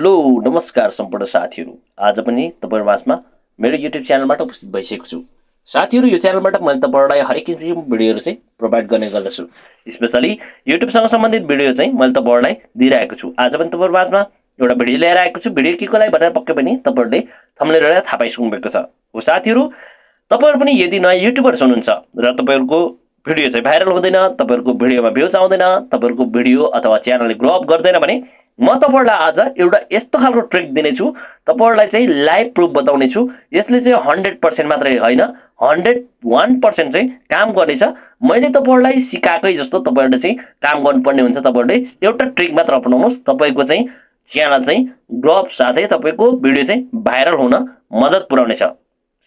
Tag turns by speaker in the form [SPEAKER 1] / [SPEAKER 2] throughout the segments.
[SPEAKER 1] Hello नमस्कार सम्पूर्ण साथीहरु। आज पनि तपाईहरु माझमा मेरो YouTube च्यानलबाट उपस्थित भइसकेको छु। साथीहरु, यो च्यानलबाट मैले तपाईहरुलाई हरेक किसिमको भिडियोहरु चाहिँ प्रोवाइड गर्ने गर्दछु। स्पेशली YouTube सँग सम्बन्धित भिडियो चाहिँ मैले तपाईहरुलाई दिइरहेको छु। आज पनि तपाईहरु माझमा एउटा भिडियो लिएर आएको छु। भिडियो केको लागि भनेर पक्कै पनि तपाईहरुले थम्बनेल हेरेर थाहा पाइसक्नु भएको छ। हो साथीहरु, तपाईहरु पनि यदि नयाँ युट्युबर्स हुनुहुन्छ र तपाईहरुको भिडियो चाहिँ भाइरल हुँदैन, तपाईहरुको भिडियोमा भ्युज आउँदैन, तपाईहरुको भिडियो अथवा च्यानलले ग्रो अप गर्दैन भने म तपाईहरुलाई आज एउटा यस्तो खालको ट्रिक दिने छु, तपाईहरुलाई चाहिँ लाइभ प्रुफ बताउने छु। यसले चाहिँ 100% मात्रै हैन, 101% चाहिँ काम गर्नेछ। मैले तपाईहरुलाई सिकाएकै जस्तो तपाईहरुले चाहिँ काम गर्नुपर्ने हुन्छ। तपाईहरुले एउटा ट्रिक मात्र अपनाउनुस्, तपाईको चाहिँ च्यानल चाहिँ ग्रो अप साथै तपाईको भिडियो चाहिँ भाइरल हुन मद्दत पुर्याउनेछ।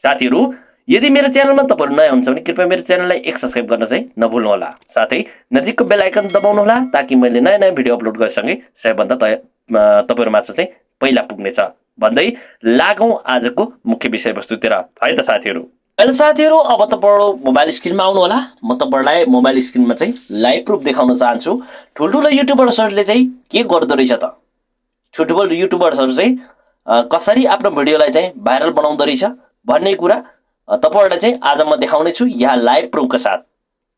[SPEAKER 1] साथीहरु, यदि मेरो च्यानलमा तपाईहरु नयाँ हुनुहुन्छ भने कृपया मेरो च्यानललाई एक सब्स्क्राइब गर्न चाहिँ नभुल्नु होला। साथै नजिकको बेल आइकन दबाउनु होला ताकि मैले नयाँ नयाँ भिडियो अपलोड गरेसँगै सबैभन्दा तपाईहरु माझ चाहिँ पहिला पुग्नेछ। भन्दै लागौं आजको मुख्य विषयवस्तुतिर। है त साथीहरु। अहिले साथीहरु, अब तपाईहरु मोबाइल स्क्रिनमा आउनु होला। म तपाईहरुलाई मोबाइल स्क्रिनमा चाहिँ लाइभ प्रुफ देखाउन चाहन्छु। ठुलठुलो युट्युबर्सहरुले चाहिँ के गर्दो रहेछ त? ठुलठुलो युट्युबर्सहरु चाहिँ कसरी आफ्नो भिडियोलाई चाहिँ भाइरल बनाउँदो रहेछ भन्ने कुरा तपाईहरुलाई चाहिँ आज म देखाउने छु यहाँ लाइभ प्रुफका साथ।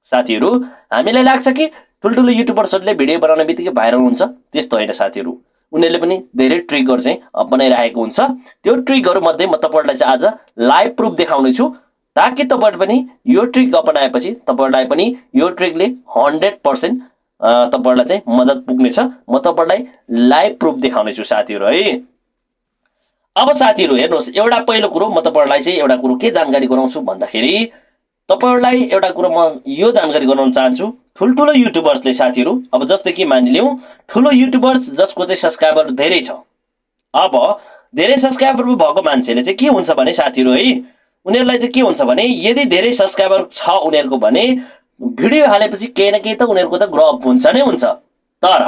[SPEAKER 1] साथीहरु, हामीलाई लाग्छ कि ठुलठुलो युट्युबर्सहरुले भिडियो बनाउने बित्तिकै भाइरल हुन्छ, त्यस्तो हैन साथीहरु। उनीहरुले पनि धेरै ट्रिकहरु चाहिँ अपनाइरहेको हुन्छ। त्यो ट्रिकहरु मध्ये म तपाईहरुलाई चाहिँ आज लाइभ प्रुफ देखाउने छु ताकि तपाईहरु पनि यो ट्रिक अपनाएपछि तपाईहरुलाई पनि यो ट्रिकले 100% तपाईहरुलाई चाहिँ मद्दत पुग्नेछ। म तपाईहरुलाई लाइभ प्रुफ देखाउने छु साथीहरु है। अब साथीहरु हेर्नुस्, एउटा पहिलो कुरो म तपाईहरुलाई चाहिँ एउटा कुरो के जानकारी गराउँछु भन्दाखेरि तपाईहरुलाई एउटा कुरो म यो जानकारी गराउन चाहन्छु। ठुलठुलो युट्युबर्सले साथीहरु, अब जस्तै कि मानिलियौ ठुलो युट्युबर्स जसको चाहिँ सब्स्क्राइबर धेरै छ, अब धेरै सब्स्क्राइबर भएको मान्छेले चाहिँ के हुन्छ भने साथीहरु है, उनीहरुलाई चाहिँ के हुन्छ भने यदि धेरै सब्स्क्राइबर छ उनीहरुको भने भिडियो हालेपछि केही न केही त उनीहरुको त ग्रो अप हुन्छ नै हुन्छ। तर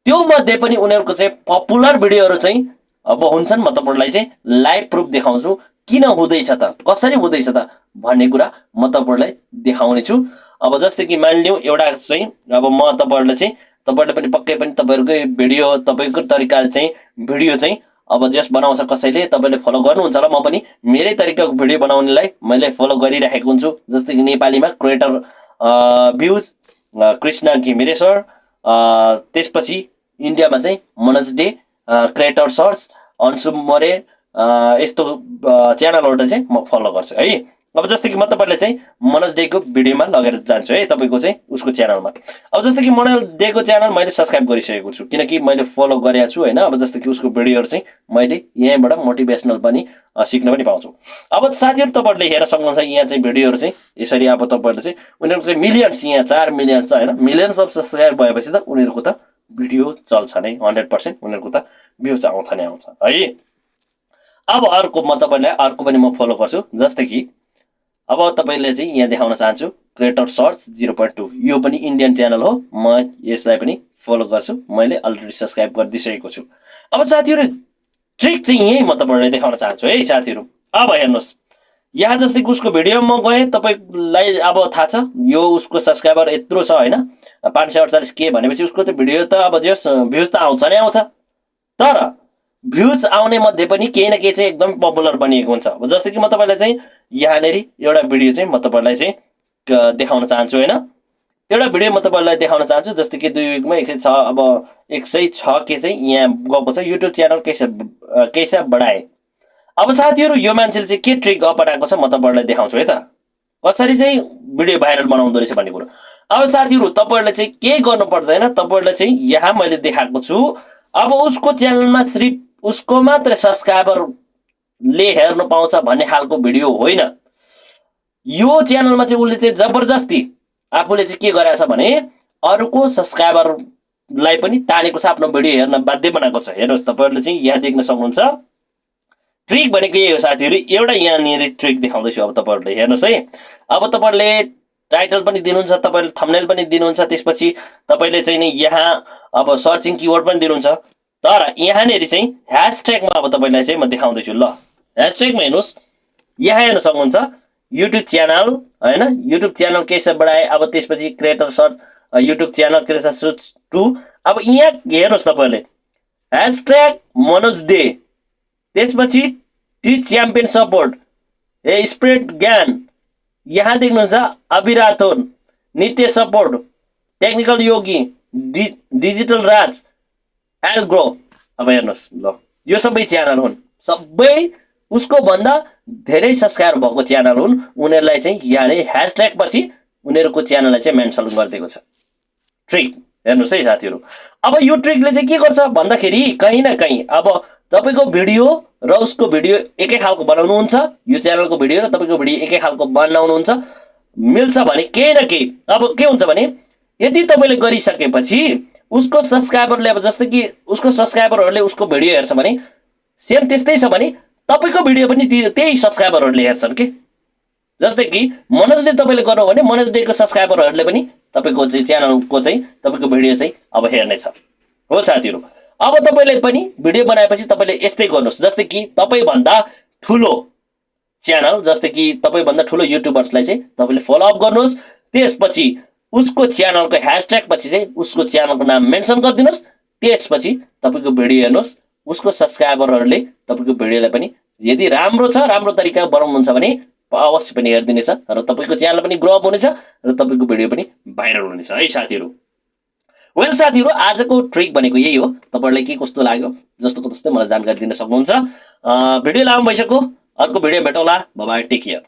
[SPEAKER 1] त्यो मध्ये पनि उनीहरुको चाहिँ पपुलर भिडियोहरु चाहिँ अब हुन्छन्। म तपाईहरुलाई चाहिँ लाइभ प्रुफ देखाउँछु किन हुँदैछ त, कसरी हुँदैछ त भन्ने कुरा म तपाईहरुलाई देखाउने छु। अब जस्तै कि मानिलियौ एउटा चाहिँ अब म तपाईहरुलाई चाहिँ तपाईहरुले पनि पक्कै पनि तपाईहरुकै भिडियो तपाईको तरिकाले चाहिँ भिडियो चाहिँ अब जस बनाउँछ कसैले तपाईले फलो गर्नुहुन्छ होला। म पनि मेरै तरिकाको भिडियो बनाउनेलाई मैले फलो गरिरहेको हुन्छु। जस्तै कि नेपालीमा क्रिएटर भ्यूज कृष्ण घिमिरे सर, त्यसपछि इन्डियामा चाहिँ मनोज डे क्रिएटर सर्च अन्सुम मरे, यस्तो च्यानलहरुले चाहिँ म फलो गर्छु है। अब जस्तै कि म तपाईहरुलाई चाहिँ मनोज डेको भिडियोमा लगेर जान्छु है, तपाईको चाहिँ उसको च्यानलमा। अब जस्तै कि मनोज डेको च्यानल मैले सब्स्क्राइब गरिसकेको छु किनकि मैले फलो गरेको छु हैन। अब जस्तै कि उसको भिडियोहरु चाहिँ मैले यहाँबाट मोटिभेसनल पनि सिक्न पनि पाउँछु। अब साथीहरु, तपाईहरुले हेर्न सक्नुहुन्छ यहाँ चाहिँ भिडियोहरु चाहिँ यसरी। अब तपाईहरुले चाहिँ उनीहरुको चाहिँ मिलियन्स, यहाँ 4 मिलियन छ हैन, मिलियन्स अफ सब्स्क्राइब भएपछि त उनीहरुको त भिडियो चल्छ नै 100%, उनीहरुको त भ्युज आउँछ नै आउँछ है। अब अर्को म तपाईहरुलाई अर्को पनि म फलो गर्छु। जस्तै कि अब तपाईले चाहिँ यहाँ देखाउन चाहन्छु क्रिएटर सर्च 0.2, यो पनि इन्डियन च्यानल हो। म यसलाई पनि फलो गर्छु, मैले अलरेडी सब्स्क्राइब गरिदिसकेको छु। अब साथीहरु, ट्रिक चाहिँ यही म तपाईहरुलाई देखाउन चाहन्छु है साथीहरु। अब हेर्नुस्, यहाँ जस्तै कि उसको भिडियोमा म गए, तपाईलाई अब थाहा छ यो उसको सब्स्क्राइबर यत्रो छ हैन, 548 के भनेपछि उसको त भिडियो त अब जस भ्युज त आउँछ नै आउँछ। तर भ्युज आउने मध्ये पनि केही न केही चाहिँ एकदम पपुलर बनिएको हुन्छ। अब जस्तै कि म तपाईलाई चाहिँ यहाँनेरि एउटा भिडियो चाहिँ म तपाईलाई चाहिँ देखाउन चाहन्छु हैन। एउटा भिडियो म तपाईलाई देखाउन चाहन्छु। जस्तै कि 2 विकमा 106, अब 106 के चाहिँ यहाँ गएको छ। युट्युब च्यानल कैसा बढाए। अब साथीहरु, यो मान्छेले चाहिँ के ट्रिक अपनाएको छ म तपाईहरुलाई देखाउँछु है त, कसरी चाहिँ भिडियो भाइरल बनाउँदो रहेछ भन्ने कुरा। अब साथीहरु, तपाईहरुले चाहिँ के गर्नु पर्दैन, तपाईहरुले चाहिँ यहाँ मैले देखाएको छु। अब उसको च्यानलमा सिर्फ उसको मात्र सब्स्क्राइबरले हेर्न पाउँछ भन्ने खालको भिडियो होइन। यो च्यानलमा चाहिँ उसले चाहिँ जबरजस्ती आफूले चाहिँ के गरेछ भने अरूको सब्स्क्राइबरलाई पनि तानेको छ, आफ्नो भिडियो हेर्न बाध्य बनाएको छ। हेर्नुस्, तपाईहरुले चाहिँ यहाँ देख्न सक्नुहुन्छ। ट्रिक भनेको यही हो साथीहरु। एउटा यहाँनिर ट्रिक देखाउँदैछु। अब तपाईहरुले हेर्नुस् है। अब तपाईहरुले टाइटल पनि दिनुहुन्छ, तपाईहरुले थम्बनेल पनि दिनुहुन्छ, त्यसपछि तपाईले चाहिँ नि यहाँ अब सर्चिङ किवर्ड पनि दिनुहुन्छ। तर यहाँनेरि चाहिँ ह्याशट्यागमा अब तपाईलाई चाहिँ म देखाउँदैछु। ल, ह्याशट्यागमा हेर्नुस्, यहाँ हेर्न सक्नुहुन्छ युट्युब च्यानल हैन, युट्युब च्यानल कैसे बढाए। अब त्यसपछि creator search YouTube channel creator search 2। अब यहाँ हेर्नुस्, तपाईले # मनोज डे, त्यसपछि टी च्याम्पियन सपोर्ट, ए स्प्रेड ज्ञान, यहाँ देख्नुहुन्छ अभिराथोन, नित्य सपोर्ट, टेक्निकल योगी, डिजिटल राज, एल्ग्रो। अब हेर्नुहोस् ल, यो सबै च्यानल हुन्, सबै उसको भन्दा धेरै सब्सक्राइबर भएको च्यानल हुन्। उनीहरूलाई चाहिँ यहाँ पछि उनीहरूको च्यानललाई चाहिँ मेन्सन गरिदिएको छ। ट्रिक हेर्नुहोस् है साथीहरू। अब यो ट्रिकले चाहिँ के गर्छ भन्दाखेरि कहीँ न कहीँ अब तपाईँको भिडियो र उसको भिडियो एकै खालको बनाउनुहुन्छ, यो च्यानलको भिडियो र तपाईँको भिडियो एकै खालको बनाउनुहुन्छ, मिल्छ भने केही न केही अब के हुन्छ भने यदि तपाईँले गरिसकेपछि उसको सब्सक्राइबरले अब जस्तै कि उसको सब्सक्राइबरहरूले उसको भिडियो हेर्छ भने सेम त्यस्तै छ भने तपाईँको भिडियो पनि त्यही सब्सक्राइबरहरूले हेर्छन् के। जस्तै कि मनोजले तपाईँले गर्नु भने मनोज डेको सब्सक्राइबरहरूले पनि तपाईँको चाहिँ च्यानलको चाहिँ तपाईँको भिडियो चाहिँ अब हेर्नेछ। हो साथीहरू, अब तपाईँले पनि भिडियो बनाएपछि तपाईँले यस्तै गर्नुहोस्। जस्तै कि तपाईँभन्दा ठुलो च्यानल, जस्तै कि तपाईँभन्दा ठुलो युट्युबर्सलाई चाहिँ तपाईँले फलोअप गर्नुहोस्, त्यसपछि उसको च्यानलको # पछि चाहिँ उसको च्यानलको नाम मेन्सन गरिदिनुहोस्, त्यसपछि तपाईँको भिडियो हेर्नुहोस्। उसको सब्सक्राइबरहरूले तपाईँको भिडियोलाई पनि यदि राम्रो छ, राम्रो तरिका बनाउनुहुन्छ भने अवश्य पनि हेरिदिनेछ र तपाईँको च्यानल पनि ग्रो अप हुनेछ र तपाईँको भिडियो पनि भाइरल हुनेछ है साथीहरू। वेल साथीहरू, आजको ट्रिक भनेको यही हो। तपाईँहरूलाई के कस्तो लाग्यो जस्तोको तस्तै मलाई जानकारी दिन सक्नुहुन्छ। भिडियो लामो भइसक्यो, अर्को भिडियो भेटौँला। Bye bye, take care.